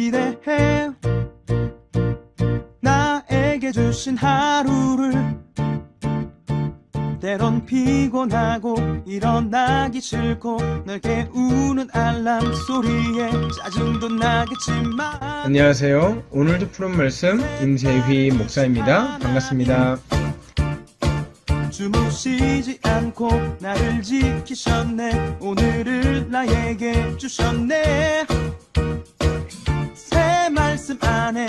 기대해 나에게 주신 하루를 때론 피곤하고 일어나기 싫고 널 깨우는 알람 소리에 짜증도 나겠지만 안녕하세요. 오늘도 푸른 말씀 임세휘 목사입니다. 반갑습니다. 주무시지 않고 나를 지키셨네. 오늘을 나에게 주셨네. 새 말씀 안에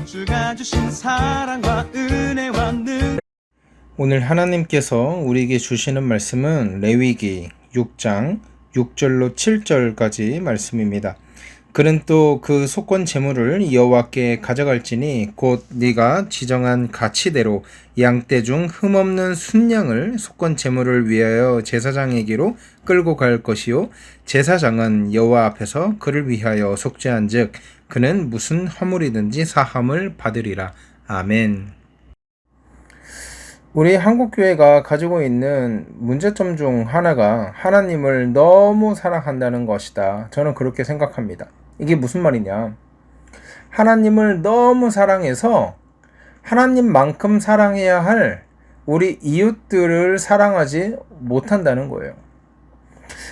주가 주신 사랑과 은혜와 능. 오늘 하나님께서 우리에게 주시는 말씀은 레위기 6장 6절로 7절까지 말씀입니다. 그는 또 그 속건 제물을 여호와께 가져갈지니 곧 네가 지정한 가치대로 양떼 중 흠없는 순양을 속건 제물을 위하여 제사장에게로 끌고 갈 것이요 제사장은 여호와 앞에서 그를 위하여 속죄한즉 그는 무슨 허물이든지 사함을 받으리라. 아멘. 우리 한국교회가 가지고 있는 문제점 중 하나가 하나님을 너무 사랑한다는 것이다. 저는 그렇게 생각합니다. 이게 무슨 말이냐? 하나님을 너무 사랑해서 하나님만큼 사랑해야 할 우리 이웃들을 사랑하지 못한다는 거예요.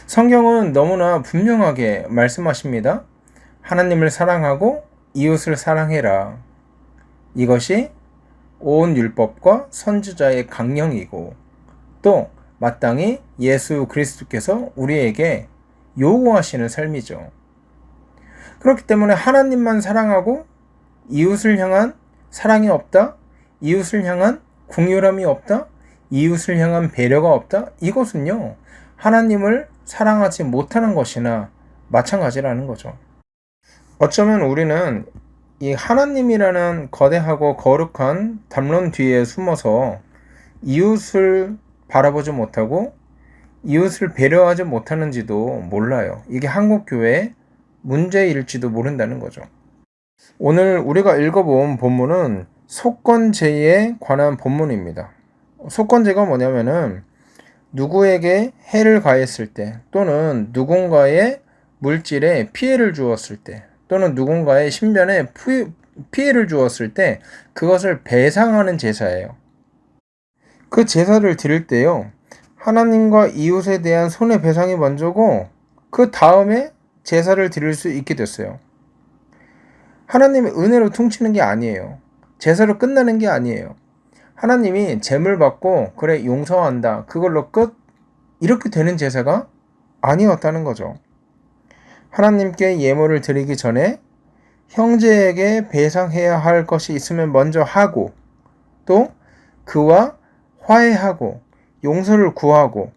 성경은 너무나 분명하게 말씀하십니다. 하나님을 사랑하고 이웃을 사랑해라. 이것이 온 율법과 선지자의 강령이고 또 마땅히 예수 그리스도께서 우리에게 요구하시는 삶이죠. 그렇기 때문에 하나님만 사랑하고 이웃을 향한 사랑이 없다, 이웃을 향한 긍휼함이 없다, 이웃을 향한 배려가 없다, 이것은요 하나님을 사랑하지 못하는 것이나 마찬가지라는 거죠. 어쩌면 우리는 이 하나님이라는 거대하고 거룩한 담론 뒤에 숨어서 이웃을 바라보지 못하고 이웃을 배려하지 못하는지도 몰라요. 이게 한국교회의 문제일지도 모른다는 거죠. 오늘 우리가 읽어본 본문은 속건제에 관한 본문입니다. 속건제가 뭐냐면은 누구에게 해를 가했을 때 또는 누군가의 물질에 피해를 주었을 때 또는 누군가의 신변에 피해를 주었을 때 그것을 배상하는 제사예요. 그 제사를 드릴 때요, 하나님과 이웃에 대한 손해배상이 먼저고 그 다음에 제사를 드릴 수 있게 됐어요. 하나님의 은혜로 퉁치는 게 아니에요. 제사로 끝나는 게 아니에요. 하나님이 제물 받고 그래 용서한다, 그걸로 끝, 이렇게 되는 제사가 아니었다는 거죠. 하나님께 예물을 드리기 전에 형제에게 배상해야 할 것이 있으면 먼저 하고 또 그와 화해하고 용서를 구하고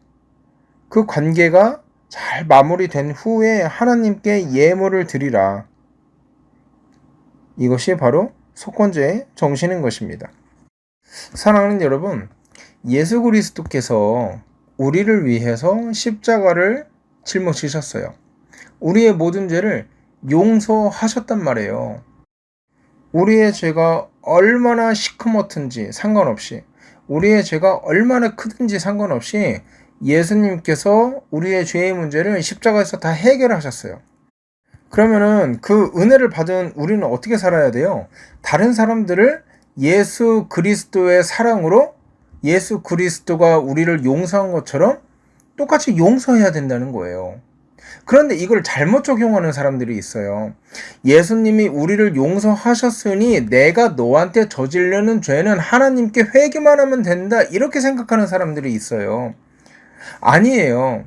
그 관계가 잘 마무리된 후에 하나님께 예물을 드리라. 이것이 바로 속건제의 정신인 것입니다. 사랑하는 여러분, 예수 그리스도께서 우리를 위해서 십자가를 짊어지셨어요. 우리의 모든 죄를 용서하셨단 말이에요. 우리의 죄가 얼마나 시커멓든지 상관없이, 우리의 죄가 얼마나 크든지 상관없이 예수님께서 우리의 죄의 문제를 십자가에서 다 해결하셨어요. 그러면은 그 은혜를 받은 우리는 어떻게 살아야 돼요? 다른 사람들을 예수 그리스도의 사랑으로 예수 그리스도가 우리를 용서한 것처럼 똑같이 용서해야 된다는 거예요. 그런데 이걸 잘못 적용하는 사람들이 있어요. 예수님이 우리를 용서하셨으니 내가 너한테 저지르는 죄는 하나님께 회개만 하면 된다, 이렇게 생각하는 사람들이 있어요. 아니에요.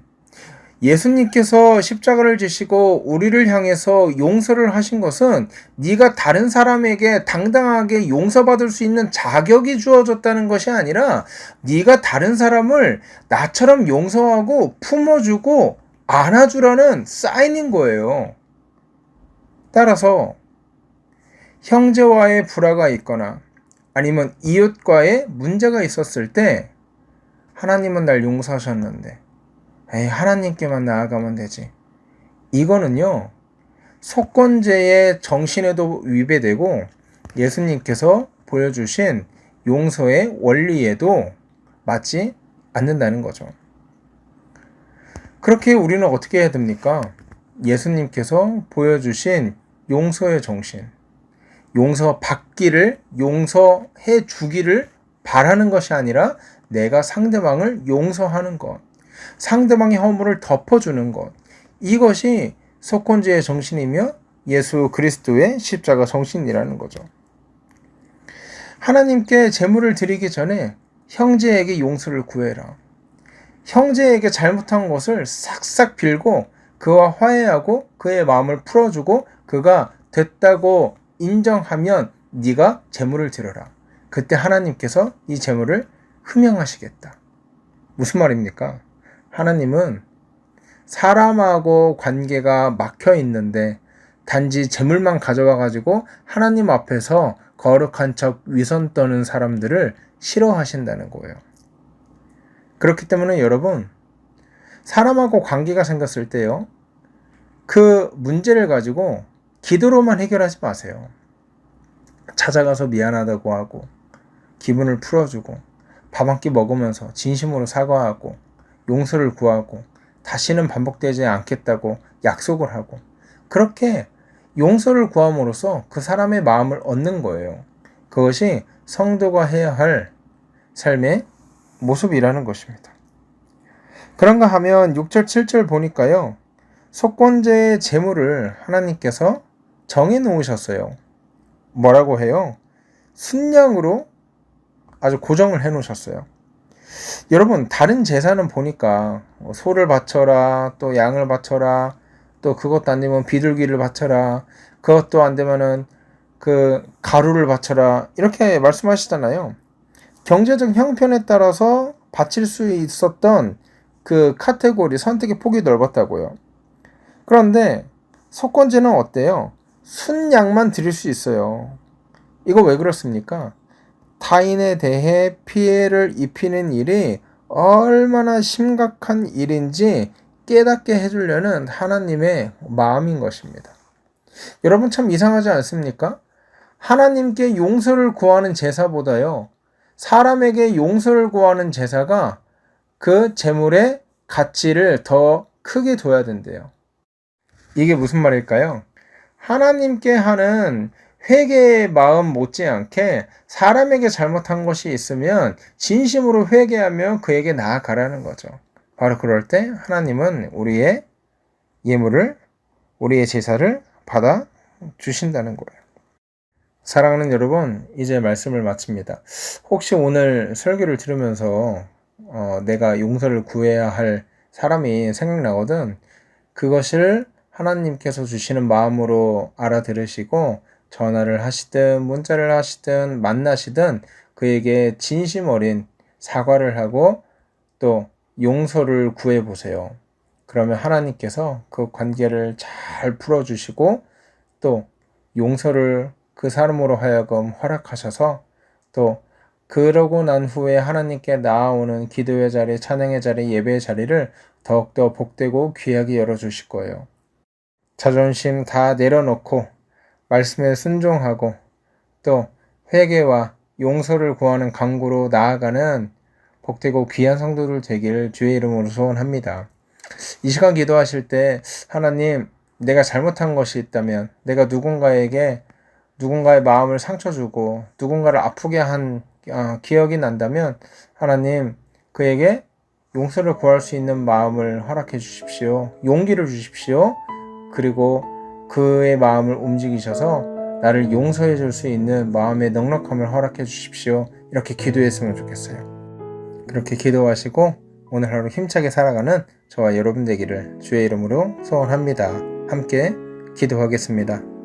예수님께서 십자가를 지시고 우리를 향해서 용서를 하신 것은 네가 다른 사람에게 당당하게 용서받을 수 있는 자격이 주어졌다는 것이 아니라 네가 다른 사람을 나처럼 용서하고 품어주고 안아주라는 사인인 거예요. 따라서 형제와의 불화가 있거나 아니면 이웃과의 문제가 있었을 때 하나님은 날 용서하셨는데 하나님께만 나아가면 되지, 이거는요 속건제의 정신에도 위배되고 예수님께서 보여주신 용서의 원리에도 맞지 않는다는 거죠. 그렇게 우리는 어떻게 해야 됩니까? 예수님께서 보여주신 용서의 정신, 용서받기를, 용서해 주기를 바라는 것이 아니라 내가 상대방을 용서하는 것, 상대방의 허물을 덮어주는 것, 이것이 속건제의 정신이며 예수 그리스도의 십자가 정신이라는 거죠. 하나님께 제물을 드리기 전에 형제에게 용서를 구해라. 형제에게 잘못한 것을 싹싹 빌고 그와 화해하고 그의 마음을 풀어주고 그가 됐다고 인정하면 네가 제물을 드려라. 그때 하나님께서 이 제물을 흠양하시겠다. 무슨 말입니까? 하나님은 사람하고 관계가 막혀 있는데 단지 제물만 가져와 가지고 하나님 앞에서 거룩한 척 위선 떠는 사람들을 싫어하신다는 거예요. 그렇기 때문에 여러분, 사람하고 관계가 생겼을 때요, 그 문제를 가지고 기도로만 해결하지 마세요. 찾아가서 미안하다고 하고 기분을 풀어주고 밥 한 끼 먹으면서 진심으로 사과하고 용서를 구하고 다시는 반복되지 않겠다고 약속을 하고, 그렇게 용서를 구함으로써 그 사람의 마음을 얻는 거예요. 그것이 성도가 해야 할 삶의 모습이라는 것입니다. 그런가 하면 6절 7절 보니까요, 속건제의 제물을 하나님께서 정해 놓으셨어요. 뭐라고 해요? 순양으로 아주 고정을 해 놓으셨어요. 여러분, 다른 제사는 보니까 소를 바쳐라, 또 양을 바쳐라, 또 그것도 안 되면 비둘기를 바쳐라, 그것도 안 되면은 그 가루를 바쳐라, 이렇게 말씀하시잖아요. 경제적 형편에 따라서 바칠 수 있었던 그 카테고리, 선택의 폭이 넓었다고요. 그런데 속건제는 어때요? 순양만 드릴 수 있어요. 이거 왜 그렇습니까? 타인에 대해 피해를 입히는 일이 얼마나 심각한 일인지 깨닫게 해주려는 하나님의 마음인 것입니다. 여러분, 참 이상하지 않습니까? 하나님께 용서를 구하는 제사보다요, 사람에게 용서를 구하는 제사가 그 제물의 가치를 더 크게 둬야 된대요. 이게 무슨 말일까요? 하나님께 하는 회개의 마음 못지않게 사람에게 잘못한 것이 있으면 진심으로 회개하며 그에게 나아가라는 거죠. 바로 그럴 때 하나님은 우리의 예물을, 우리의 제사를 받아 주신다는 거예요. 사랑하는 여러분, 이제 말씀을 마칩니다. 혹시 오늘 설교를 들으면서 내가 용서를 구해야 할 사람이 생각나거든, 그것을 하나님께서 주시는 마음으로 알아들으시고 전화를 하시든 문자를 하시든 만나시든 그에게 진심 어린 사과를 하고 또 용서를 구해보세요. 그러면 하나님께서 그 관계를 잘 풀어주시고 또 용서를 그 사람으로 하여금 허락하셔서 또 그러고 난 후에 하나님께 나아오는 기도의 자리, 찬양의 자리, 예배의 자리를 더욱더 복되고 귀하게 열어주실 거예요. 자존심 다 내려놓고 말씀에 순종하고 또 회개와 용서를 구하는 강구로 나아가는 복되고 귀한 성도들 되기를 주의 이름으로 소원합니다. 이 시간 기도하실 때 하나님, 내가 잘못한 것이 있다면, 내가 누군가의 마음을 상처 주고 누군가를 아프게 한 기억이 난다면 하나님, 그에게 용서를 구할 수 있는 마음을 허락해 주십시오. 용기를 주십시오. 그리고 그의 마음을 움직이셔서 나를 용서해 줄 수 있는 마음의 넉넉함을 허락해 주십시오. 이렇게 기도했으면 좋겠어요. 그렇게 기도하시고 오늘 하루 힘차게 살아가는 저와 여러분 되기를 주의 이름으로 소원합니다. 함께 기도하겠습니다.